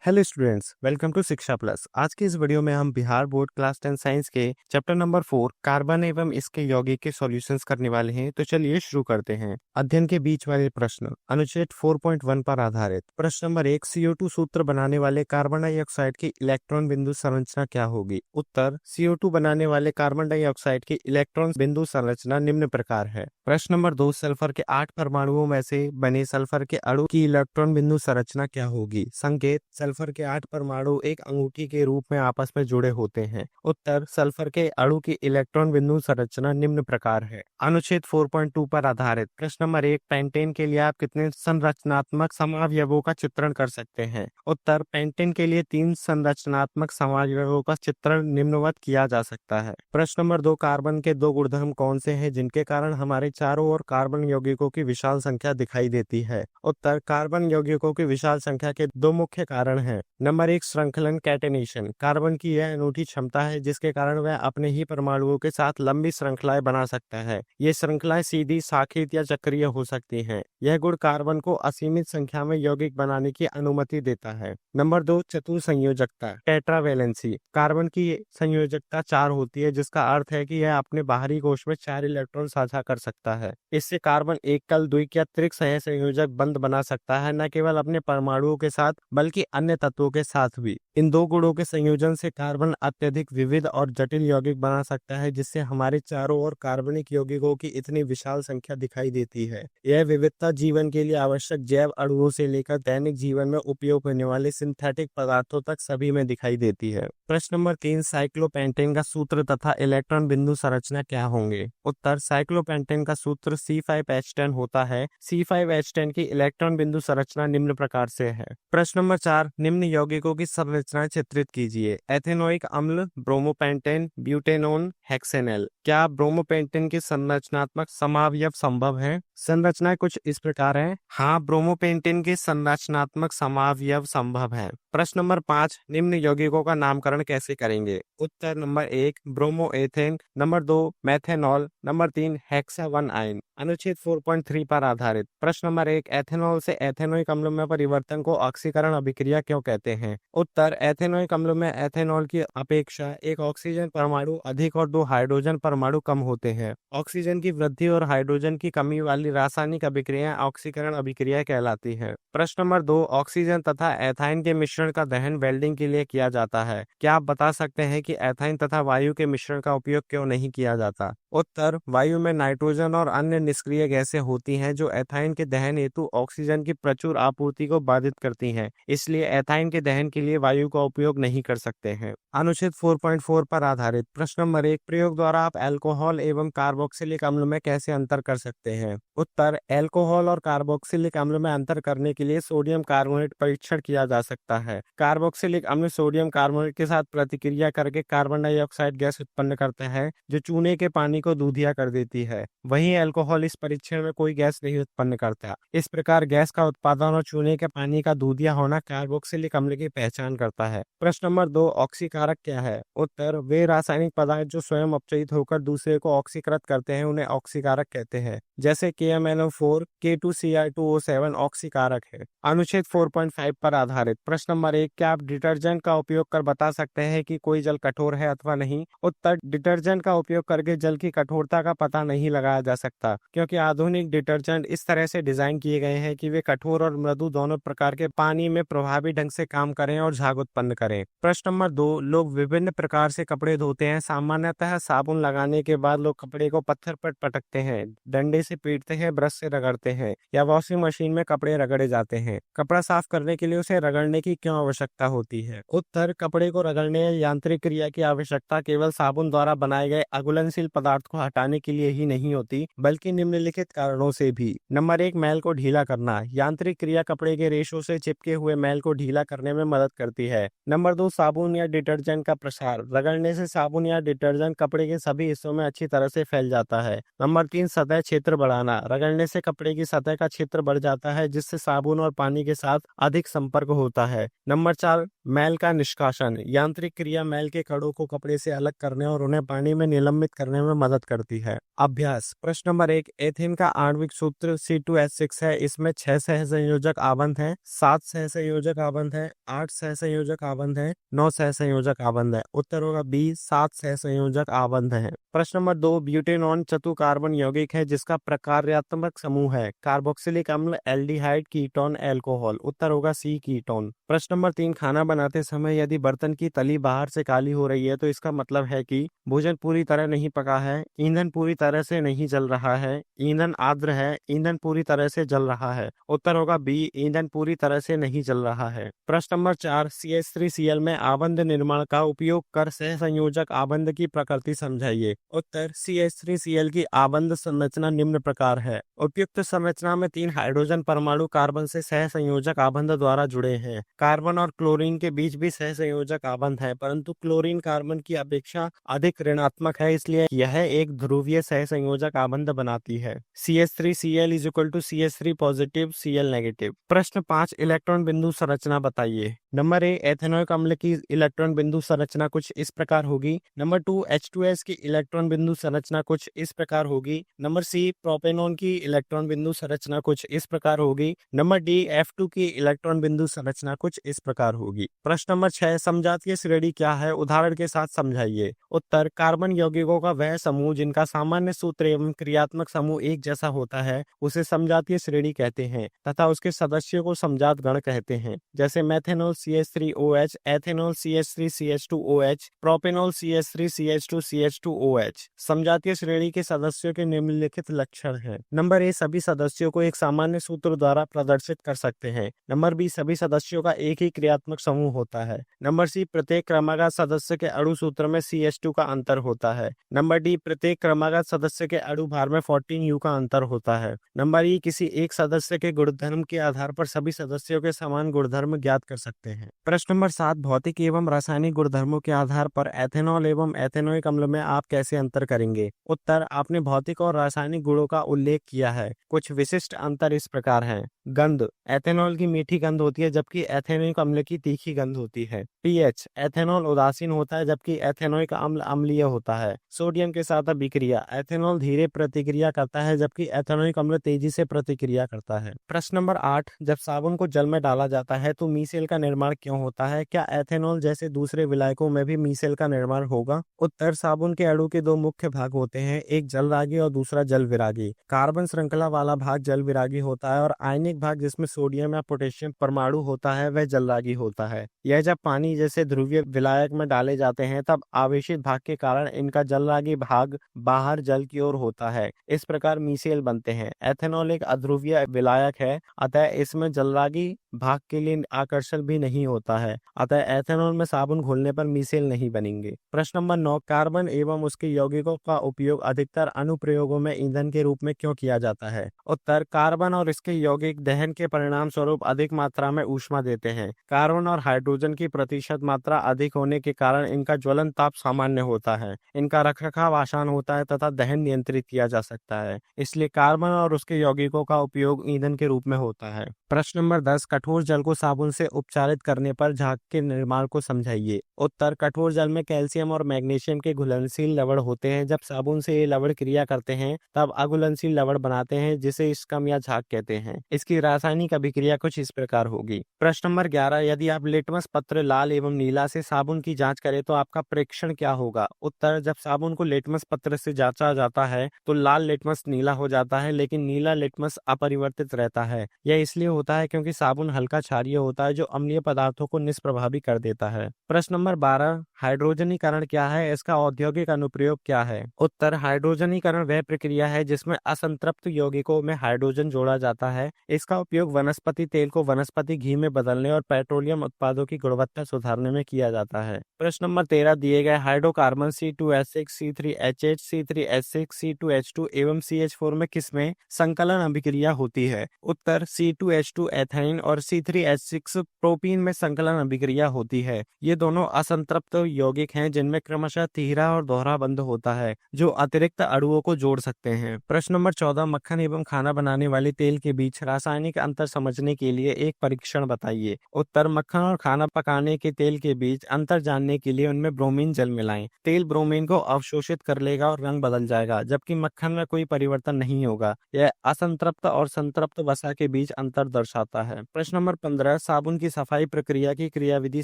Hello students, welcome to शिक्षा plus. आज की इस वीडियो में हम बिहार बोर्ड क्लास 10 साइंस के चैप्टर नंबर 4 कार्बन एवं इसके यौगिक के सॉल्यूशंस करने वाले हैं। तो चलिए शुरू करते हैं। अध्ययन के बीच वाले प्रश्न अनुच्छेद 4.1 पर आधारित। प्रश्न नंबर 1, CO2 सूत्र बनाने वाले कार्बन डाइऑक्साइड की इलेक्ट्रॉन बिंदु संरचना क्या होगी? उत्तर, CO2 बनाने वाले कार्बन डाइऑक्साइड की इलेक्ट्रॉन बिंदु संरचना निम्न प्रकार है। प्रश्न नंबर 2, सल्फर के 8 परमाणुओं में से बने सल्फर के अणु की इलेक्ट्रॉन बिंदु संरचना क्या होगी? संकेत, सल्फर के 8 परमाणु एक अंगूठी के रूप में आपस में जुड़े होते हैं। उत्तर, सल्फर के अणु की इलेक्ट्रॉन बिंदु संरचना निम्न प्रकार है। अनुच्छेद 4.2 पर आधारित। प्रश्न नंबर 1, पेंटेन के लिए आप कितने संरचनात्मक समावयवों का चित्रण कर सकते हैं? उत्तर, पेंटेन के लिए 3 संरचनात्मक समावयवों का चित्रण निम्नवत किया जा सकता है। प्रश्न नंबर 2, कार्बन के 2 गुणधर्म कौन से हैं जिनके कारण हमारे चारों ओर कार्बन यौगिकों की विशाल संख्या दिखाई देती है? उत्तर, कार्बन यौगिकों की विशाल संख्या के 2 मुख्य कारण हैं। Number 1, श्रृंखलन catenation. कार्बन की यह अनूठी क्षमता है जिसके कारण वह अपने ही परमाणुओं के साथ लंबी श्रृंखलाएं बना सकता है। ये श्रृंखलाएं सीधी, शाखित या चक्रीय हो सकती हैं। यह गुण कार्बन को असीमित संख्या में यौगिक बनाने की अनुमति देता है। नंबर 2, चतुर संयोजकता टेट्रावैलेंसी। कार्बन की संयोजकता 4 होती है जिसका अर्थ है कि यह अपने बाहरी कोश में 4 इलेक्ट्रॉन साझा कर सकता है। इससे कार्बन एकल, द्विक या त्रिक सहसंयोजक बंध बना सकता है, न केवल अपने परमाणुओं के साथ बल्कि अन्य तत्वों के साथ भी। इन 2 गुणों के संयोजन से कार्बन अत्यधिक विविध और जटिल यौगिक बना सकता है जिससे हमारे चारों ओर कार्बनिक यौगिकों की इतनी विशाल संख्या दिखाई देती है। यह विविधता जीवन के लिए आवश्यक जैव अणुओं से लेकर दैनिक जीवन में उपयोग होने वाले सिंथेटिक पदार्थों तक सभी में दिखाई देती है। प्रश्न नंबर 3, साइक्लोपेंटेन का सूत्र तथा इलेक्ट्रॉन बिंदु संरचना क्या होंगे? उत्तर, साइक्लोपेंटेन का सूत्र C5H10 होता है। C5H10 की इलेक्ट्रॉन बिंदु संरचना निम्न प्रकार से है। प्रश्न नंबर 4, निम्न यौगिकों की संरचना चित्रित कीजिए। एथेनोइक अम्ल, ब्रोमोपेंटेन, ब्यूटेनोन, हेक्सेनल। क्या ब्रोमोपेंटेन की संरचनात्मक समावयव संभव है? संरचना कुछ इस प्रकार है। हाँ, ब्रोमोपेंटेन की संरचनात्मक समावयव संभव है। प्रश्न नंबर 5, निम्न यौगिकों का नामकरण कैसे करेंगे? उत्तर, number 1, bromoethane, number 2, methanol, number 3, hexa 1 yne. अनुच्छेद 4.3 पर आधारित। प्रश्न नंबर 1, एथेनॉल से एथेनोइक अम्ल में परिवर्तन को ऑक्सीकरण अभिक्रिया क्यों कहते हैं? उत्तर, एथेनोइक अम्ल में एथेनॉल की अपेक्षा एक ऑक्सीजन परमाणु अधिक और 2 हाइड्रोजन परमाणु कम होते हैं। ऑक्सीजन की वृद्धि और हाइड्रोजन की कमी वाली रासायनिक अभिक्रिया ऑक्सीकरण अभिक्रिया कहलाती है। प्रश्न नंबर 2, ऑक्सीजन तथा एथाइन के मिश्रण का दहन वेल्डिंग के लिए किया जाता है। क्या आप बता सकते हैं कि एथाइन तथा वायु के मिश्रण का उपयोग क्यों नहीं किया जाता? उत्तर, वायु में नाइट्रोजन और अन्य निष्क्रिय गैसें होती हैं जो एथाइन के दहन हेतु ऑक्सीजन की प्रचुर आपूर्ति को बाधित करती हैं, इसलिए एथाइन के दहन के लिए वायु का उपयोग नहीं कर सकते हैं। अनुच्छेद 4.4 पर आधारित। प्रश्न नंबर 1, प्रयोग द्वारा आप अल्कोहल एवं कार्बोक्सिलिक अम्ल में कैसे अंतर कर सकते हैं? उत्तर, अल्कोहल और कार्बोक्सिलिक अम्ल में अंतर करने के लिए सोडियम कार्बोनेट परीक्षण किया जा सकता है। कार्बोक्सिलिक अम्ल सोडियम कार्बोनेट के साथ प्रतिक्रिया करके कार्बन डाइऑक्साइड गैस उत्पन्न करता है जो चूने के पानी को दूधिया कर देती है। वहीं अल्कोहल इस परीक्षण में कोई गैस नहीं उत्पन्न करता। इस प्रकार गैस का उत्पादन और चूने के पानी का दूधिया होना कार्बोक्सिलिक अम्ल की पहचान करता है। प्रश्न नंबर 2, ऑक्सीकारक क्या है? उत्तर, वे रासायनिक पदार्थ जो स्वयं अपचयित होकर दूसरे को ऑक्सीकृत करते हैं उन्हें ऑक्सीकारक कहते हैं। जैसे KMnO4, K2Cr2O7 ऑक्सीकारक है। अनुच्छेद 4.5 पर आधारित। प्रश्न नंबर 1, क्या आप डिटर्जेंट का उपयोग कर बता सकते हैं कि कोई जल कठोर है अथवा नहीं? उत्तर, डिटर्जेंट का उपयोग करके जल की कठोरता का पता नहीं लगाया जा सकता क्योंकि आधुनिक डिटर्जेंट इस तरह से डिजाइन किए गए हैं कि वे कठोर और मृदु दोनों प्रकार के पानी में प्रभावी ढंग से काम करें और झाग उत्पन्न करें। प्रश्न नंबर 2, लोग विभिन्न प्रकार से कपड़े धोते हैं। सामान्यतः साबुन लगाने के बाद लोग कपड़े को पत्थर पर पटकते हैं, डंडे से पीटते हैं, ब्रश से रगड़ते हैं या वॉशिंग मशीन में कपड़े रगड़े जाते हैं। कपड़ा साफ करने के लिए उसे रगड़ने की क्यों आवश्यकता होती है? उत्तर, कपड़े को रगड़ने या यांत्रिक क्रिया की आवश्यकता केवल साबुन द्वारा बनाए गए अघुलनशील पदार्थ को हटाने के लिए ही नहीं होती बल्कि निम्नलिखित कारणों से भी। नंबर 1, मैल को ढीला करना। यांत्रिक क्रिया कपड़े के रेशों से चिपके हुए मैल को ढीला करने में मदद करती है। नंबर 2, साबुन या डिटर्जेंट का प्रसार। रगड़ने से साबुन या डिटर्जेंट कपड़े के सभी हिस्सों में अच्छी तरह से फैल जाता है। नंबर 3, सतह क्षेत्र बढ़ाना। रगड़ने से कपड़े की सतह का क्षेत्र बढ़ जाता है जिससे साबुन और पानी के साथ अधिक संपर्क होता है। नंबर 4, मैल का निष्कासन, यांत्रिक क्रिया मैल के कणों को कपड़े से अलग करने और उन्हें पानी में निलंबित करने में मदद करती है। अभ्यास प्रश्न नंबर 1, एथेन का आणविक सूत्र C2H6 है। इसमें 6 सहसंयोजक आबंध हैं, 7 सहसंयोजक आबंध है, 8 सहसंयोजक आबंध है, 9 सहसंयोजक आबंध है। उत्तर होगा बी, 7 सहसंयोजक आबंध है। प्रश्न नंबर 2, ब्यूटेनॉन चतु कार्बन यौगिक है जिसका प्रकार्यात्मक समूह है कार्बोक्सिलिक अम्ल, एल्डिहाइड, कीटोन, एल्कोहल। उत्तर होगा सी, कीटोन। प्रश्न नंबर 3, खाना बनाते समय यदि बर्तन की तली बाहर से काली हो रही है तो इसका मतलब है कि भोजन पूरी तरह नहीं पका है, ईंधन पूरी तरह से नहीं जल रहा है, ईंधन आर्द्र है, ईंधन पूरी तरह से जल रहा है। उत्तर होगा बी, ईंधन पूरी तरह से नहीं जल रहा है। प्रश्न नंबर 4, CH3Cl में आबंध निर्माण का उपयोग कर सहसंयोजक आबंध की प्रकृति समझाइए। उत्तर, CH3Cl की आबंध संरचना निम्न प्रकार है। उपयुक्त संरचना में 3 हाइड्रोजन परमाणु कार्बन से सहसंयोजक आबंध द्वारा जुड़े हैं। कार्बन और क्लोरीन के बीच भी सहसंयोजक आबंध है, परंतु क्लोरीन कार्बन की अपेक्षा अधिक ऋणात्मक है, इसलिए यह एक ध्रुवीय सहसंयोजक आबंध बनाती है। CH3Cl is equal to CH3 positive Cl negative. प्रश्न 5, इलेक्ट्रॉन बिंदु संरचना बताइए। नंबर ए, एथेनॉइक अम्ल की इलेक्ट्रॉन बिंदु संरचना कुछ इस प्रकार होगी। नंबर 2, H2S की इलेक्ट्रॉन बिंदु संरचना कुछ इस प्रकार होगी। नंबर सी, प्रोपेनॉन की इलेक्ट्रॉन बिंदु संरचना कुछ इस प्रकार होगी। नंबर डी, F2 की इलेक्ट्रॉन बिंदु संरचना कुछ इस प्रकार होगी। प्रश्न नंबर 6, समजातीय श्रेणी क्या है, उदाहरण के साथ समझाइए। उत्तर, कार्बन यौगिकों का वह समूह जिनका सामान्य सूत्र एवं क्रियात्मक समूह एक जैसा होता है उसे समजातीय श्रेणी कहते हैं तथा उसके सदस्यों को समजात गण कहते हैं, जैसे methanol CH3OH, ethanol CH3CH2OH, propanol CH3CH2CH2OH। समजातीय श्रेणी के सदस्यों के निम्नलिखित लक्षण हैं। नंबर ए, सभी सदस्यों को एक सामान्य सूत्र द्वारा प्रदर्शित कर सकते हैं। नंबर बी, सभी सदस्यों का एक ही क्रियात्मक समूह होता है। नंबर सी, प्रत्येक क्रमागत सदस्य के अणु सूत्र में CH2 का अंतर होता है। नंबर डी, प्रत्येक क्रमागत सदस्य के अणु भार में 14U का अंतर होता है। नंबर ई, किसी एक सदस्य के गुणधर्म के आधार पर सभी सदस्यों के समान गुणधर्म ज्ञात कर सकते हैं। प्रश्न नंबर 7, भौतिक एवं रासायनिक गुणधर्मों के आधार पर एथेनॉल एवं एथेनोइक अम्ल में आप कैसे अंतर करेंगे। उत्तर, आपने भौतिक और रासायनिक गुणों का उल्लेख किया है। कुछ विशिष्ट अंतर इस प्रकार हैं। गंध, एथेनॉल की मीठी गंध होती है जबकि एथेनोइक अम्ल की तीखी गंध होती है। पीएच, एथेनॉल उदासीन होता है जबकि एथेनोइक अम्ल अम्लीय होता है। सोडियम के साथ अभिक्रिया, एथेनॉल धीरे प्रतिक्रिया करता है जबकि एथेनोइक अम्ल तेजी से प्रतिक्रिया करता है। प्रश्न नंबर 8, जब साबुन को जल में डाला जाता है तो मीसेल का निर्माण क्यों होता है, क्या एथेनॉल जैसे दूसरे विलायकों में भी मीसेल का निर्माण होगा। उत्तर, साबुन के अणु के 2 मुख्य भाग होते हैं, एक जल रागी और दूसरा जल विरागी। कार्बन श्रृंखला वाला भाग जल विरागी होता है और आयनिक भाग जिसमें सोडियम या पोटेशियम परमाणु होता है वह जल रागी होता है। यह जब पानी जैसे ध्रुवीय विलायक में डाले जाते हैं तब आवेशित भाग के कारण इनका जल रागी भाग बाहर जल की ओर होता है, इस प्रकार मीसेल बनते हैं। एथेनॉल एक अध्रुवीय विलायक है, अतः इसमें जलरागी भाग के लिए आकर्षण भी नहीं होता है, अतः एथेनॉल में साबुन घोलने पर मीसेल नहीं बनेंगे। प्रश्न नंबर 9, कार्बन एवं उसके यौगिकों का उपयोग अधिकतर अनुप्रयोगों में ईंधन के रूप में क्यों किया जाता है। उत्तर, कार्बन और इसके यौगिक दहन के परिणाम स्वरूप अधिक मात्रा में ऊष्मा देते हैं। कार्बन और हाइड्रोजन की प्रतिशत मात्रा अधिक होने के कारण इनका ज्वलन ताप सामान्य होता है, इनका रखरखाव आसान होता है तथा दहन नियंत्रित किया जा सकता है, इसलिए कार्बन और उसके यौगिकों का उपयोग ईंधन के रूप में होता है। प्रश्न नंबर 10, कठोर जल को साबुन से उपचारित करने पर झाग के निर्माण को समझाइए। उत्तर, कठोर जल में कैल्शियम और मैग्नीशियम के घुलनशील लवण होते हैं। जब साबुन से ये लवण क्रिया करते हैं तब अघुलनशील लवण बनाते हैं जिसे स्कम या झाग कहते हैं। इसकी रासायनिक अभिक्रिया कुछ इस प्रकार होगी। प्रश्न नंबर 11, यदि आप लिटमस पत्र लाल एवं नीला से साबुन की जांच करें तो आपका प्रेक्षण क्या होगा। उत्तर, जब साबुन को लिटमस पत्र से जांचा जाता है तो लाल लिटमस नीला हो जाता है लेकिन नीला लिटमस अपरिवर्तित रहता है। यह इसलिए होता है क्योंकि साबुन हल्का क्षारीय होता है जो अम्लीय पदार्थों को निष्प्रभावी कर देता है। प्रश्न नंबर 12, हाइड्रोजनीकरण क्या है, इसका औद्योगिक अनुप्रयोग क्या है। उत्तर, हाइड्रोजनीकरण वह प्रक्रिया है जिसमें असंतृप्त यौगिकों में हाइड्रोजन जोड़ा जाता है। इसका उपयोग वनस्पति तेल को वनस्पति घी में बदलने और पेट्रोलियम उत्पादों की गुणवत्ता सुधारने में किया जाता है। प्रश्न नंबर 13, दिए गए hydrocarbon C2H6, C3H8, C3H6, C2H2 एवं CH4 में किसमें संकलन अभिक्रिया होती है। उत्तर, C2H2 CH2 एथाइन और C3H6 प्रोपीन में संकलन अभिक्रिया होती है। ये दोनों असंतृप्त यौगिक हैं जिनमें क्रमशः तीहरा और दोहरा बंध होता है जो अतिरिक्त अणुओं को जोड़ सकते हैं। प्रश्न नंबर 14, मक्खन एवं खाना बनाने वाले तेल के बीच रासायनिक अंतर समझने के लिए एक परीक्षण बताइए। उत्तर, मक्खन और खाना पकाने के तेल के बीच अंतर जानने के लिए उनमें ब्रोमीन जल मिलाएं। तेल ब्रोमीन को अवशोषित कर लेगा और रंग बदल जाएगा, जबकि मक्खन में कोई परिवर्तन नहीं होगा। यह असंतृप्त और संतृप्त वसा के बीच अंतर दर्शाता है। प्रश्न नंबर 15, साबुन की सफाई प्रक्रिया की क्रियाविधि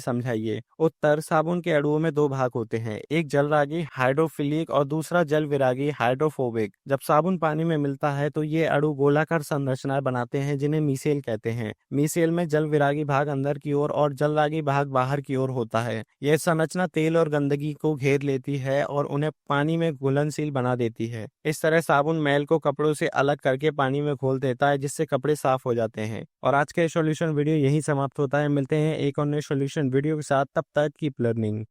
समझाइए। उत्तर, साबुन के अणुओं में दो भाग होते हैं, एक जलरागी हाइड्रोफिलिक और दूसरा जल विरागी हाइड्रोफोबिक। जब साबुन पानी में मिलता है तो ये अणु गोलाकार संरचनाएं बनाते हैं जिन्हें मीसेल कहते हैं। मीसेल में जल विरागी भाग अंदर की ओर और जलरागी भाग बाहर की ओर होता है। यह संरचना तेल और गंदगी को घेर लेती है और उन्हें पानी में घुलनशील बना देती है। इस तरह साबुन मैल को कपड़ों से अलग करके पानी में घोल देता है, जिससे कपड़े साफ हो जाते हैं। और आज का सॉल्यूशन वीडियो यही समाप्त होता है। मिलते हैं एक और नए सॉल्यूशन वीडियो के साथ, तब तक कीप लर्निंग।